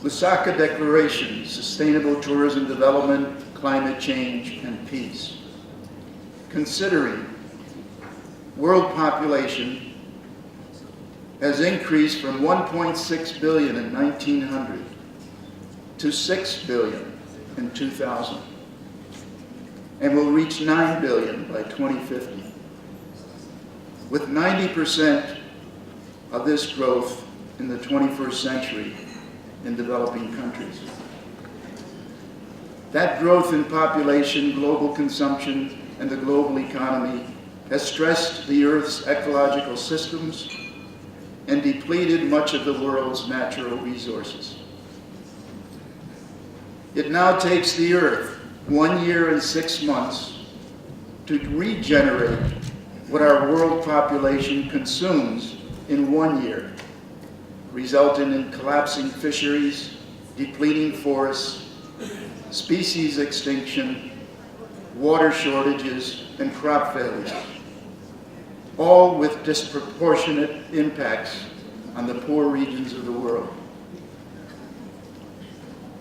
Lusaka Declaration, Sustainable Tourism Development, Climate Change, and Peace. Considering world population has increased from 1.6 billion in 1900 to 6 billion in 2000, and will reach 9 billion by 2050, with 90% of this growth in the 21st century in developing countries. That growth in population, global consumption, and the global economy has stressed the Earth's ecological systems and depleted much of the world's natural resources. It now takes the Earth 1 year and 6 months to regenerate what our world population consumes in 1 year, resulting in collapsing fisheries, depleting forests, species extinction, water shortages, and crop failures, all with disproportionate impacts on the poor regions of the world.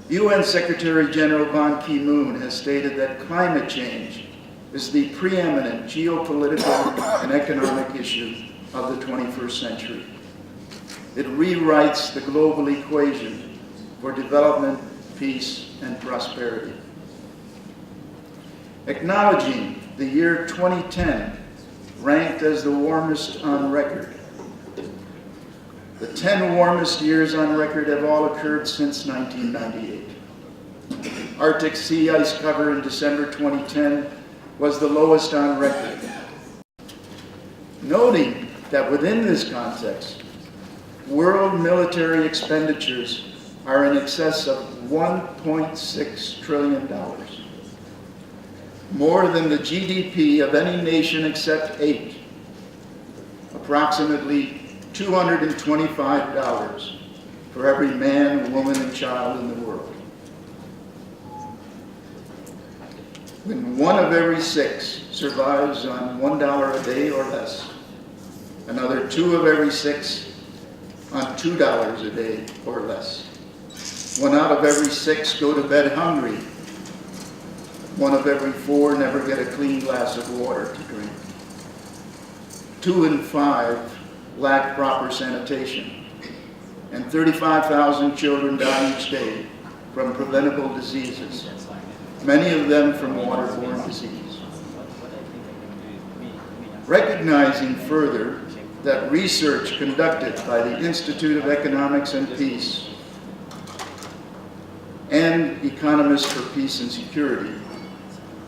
UN Secretary General Ban Ki-moon has stated that climate change is the preeminent geopolitical and economic issue of the 21st century. It rewrites the global equation for development, peace, and prosperity. Acknowledging the year 2010 ranked as the warmest on record. The 10 warmest years on record have all occurred since 1998. Arctic sea ice cover in December 2010 was the lowest on record. Noting that within this context, world military expenditures are in excess of $1.6 trillion, more than the GDP of any nation except 8, approximately $225 for every man, woman, and child in the world. When 1 of every 6 survives on $1 a day or less, another 2 of every 6 on $2 a day or less. 1 out of every 6 go to bed hungry. 1 of every 4 never get a clean glass of water to drink. 2 in 5 lack proper sanitation. And 35,000 children die each day from preventable diseases, many of them from waterborne disease. Recognizing further that research conducted by the Institute of Economics and Peace and Economists for Peace and Security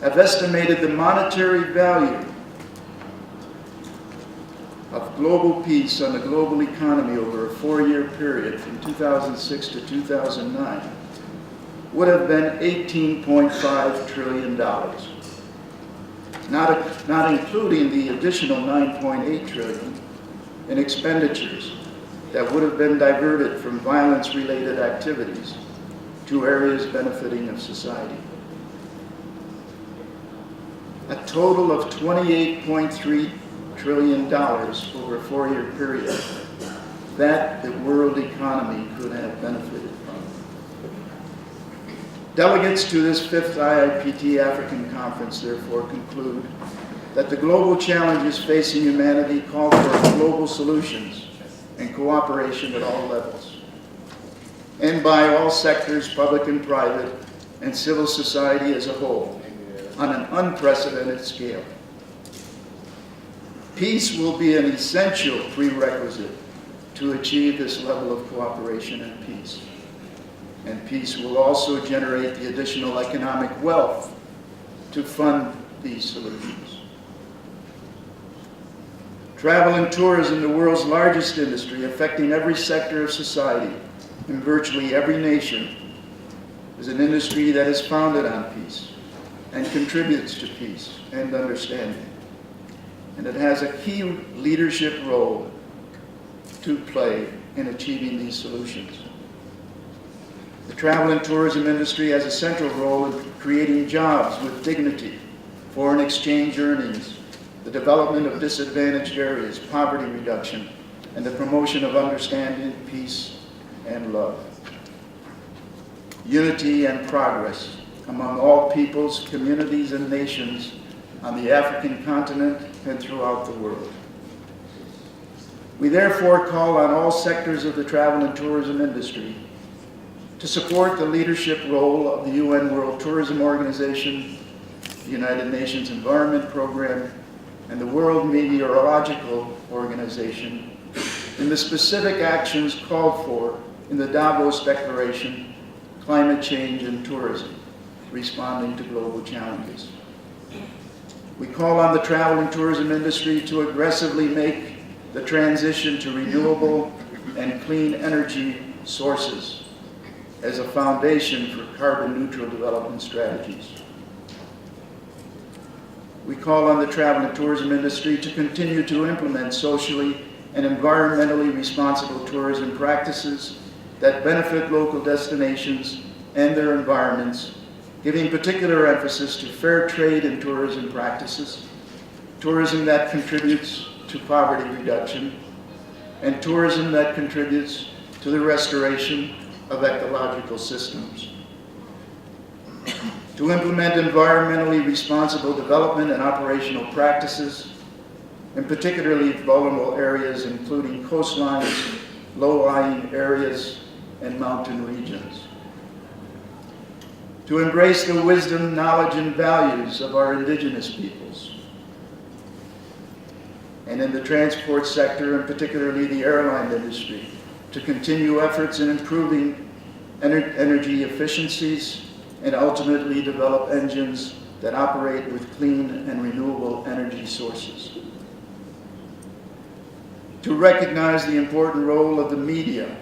have estimated the monetary value of global peace on the global economy over a 4-year period from 2006 to 2009 would have been $18.5 trillion, not including the additional $9.8 trillion in expenditures that would have been diverted from violence-related activities to areas benefiting of society. A total of $28.3 trillion over a 4-year period that the world economy could have benefited from. Delegates to this 5th IIPT African Conference therefore conclude that the global challenges facing humanity call for global solutions and cooperation at all levels, and by all sectors, public and private, and civil society as a whole, on an unprecedented scale. Peace will be an essential prerequisite to achieve this level of cooperation and peace. And peace will also generate the additional economic wealth to fund these solutions. Travel and tourism, the world's largest industry, affecting every sector of society in virtually every nation, is an industry that is founded on peace and contributes to peace and understanding. And it has a key leadership role to play in achieving these solutions. The travel and tourism industry has a central role in creating jobs with dignity, foreign exchange earnings, the development of disadvantaged areas, poverty reduction, and the promotion of understanding, peace, and love. unity and progress among all peoples, communities, and nations on the African continent and throughout the world. We therefore call on all sectors of the travel and tourism industry to support the leadership role of the UN World Tourism Organization, the United Nations Environment Program, and the World Meteorological Organization in the specific actions called for in the Davos Declaration, Climate Change and Tourism, Responding to Global Challenges. We call on the travel and tourism industry to aggressively make the transition to renewable and clean energy sources as a foundation for carbon-neutral development strategies. We call on the travel and tourism industry to continue to implement socially and environmentally responsible tourism practices that benefit local destinations and their environments, giving particular emphasis to fair trade in tourism practices, tourism that contributes to poverty reduction, and tourism that contributes to the restoration of ecological systems. To implement environmentally responsible development and operational practices, in particularly vulnerable areas including coastlines, low-lying areas, and mountain regions. To embrace the wisdom, knowledge, and values of our indigenous peoples. And in the transport sector, and particularly the airline industry, to continue efforts in improving energy efficiencies and ultimately develop engines that operate with clean and renewable energy sources. To recognize the important role of the media,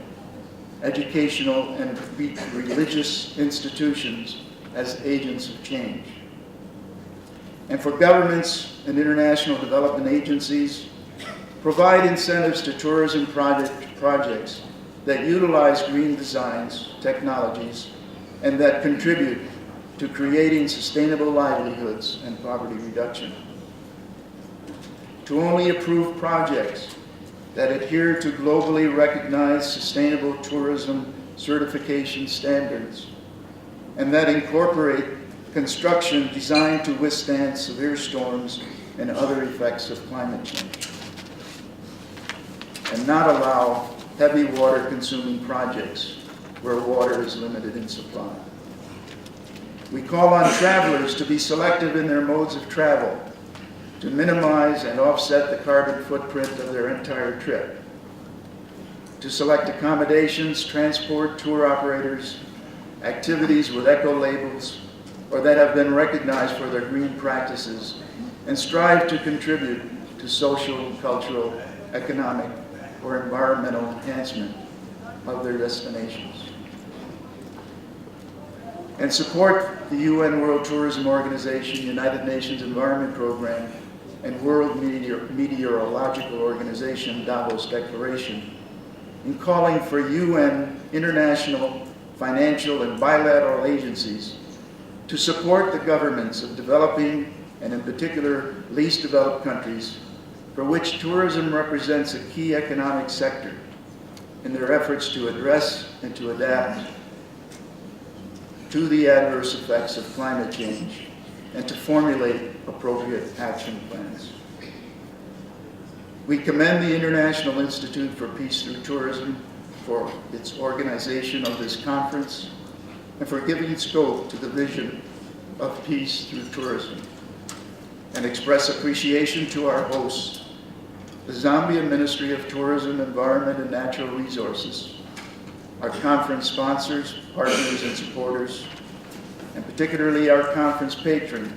educational and religious institutions as agents of change. And for governments and international development agencies, provide incentives to tourism projects that utilize green designs, technologies, and that contribute to creating sustainable livelihoods and poverty reduction. To only approve projects that adhere to globally recognized sustainable tourism certification standards and that incorporate construction designed to withstand severe storms and other effects of climate change, and not allow heavy water-consuming projects where water is limited in supply. We call on travelers to be selective in their modes of travel to minimize and offset the carbon footprint of their entire trip, to select accommodations, transport, tour operators, activities with eco-labels, or that have been recognized for their green practices, and strive to contribute to social, cultural, economic, or environmental enhancement of their destinations. And support the UN World Tourism Organization, United Nations Environment Program, and World Meteorological Organization Davos Declaration in calling for UN, international, financial, and bilateral agencies to support the governments of developing, and in particular, least developed countries, for which tourism represents a key economic sector in their efforts to address and to adapt to the adverse effects of climate change and to formulate appropriate action plans. We commend the International Institute for Peace Through Tourism for its organization of this conference and for giving scope to the vision of peace through tourism, and express appreciation to our hosts, the Zambia Ministry of Tourism, Environment, and Natural Resources, our conference sponsors, partners, and supporters, and particularly our conference patron,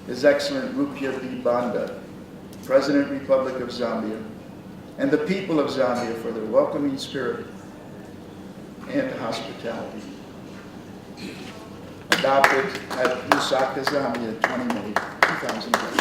His Excellency Rupiah Banda, President Republic of Zambia, and the people of Zambia for their welcoming spirit and hospitality. Adopted at Lusaka, Zambia, 20 May 2020.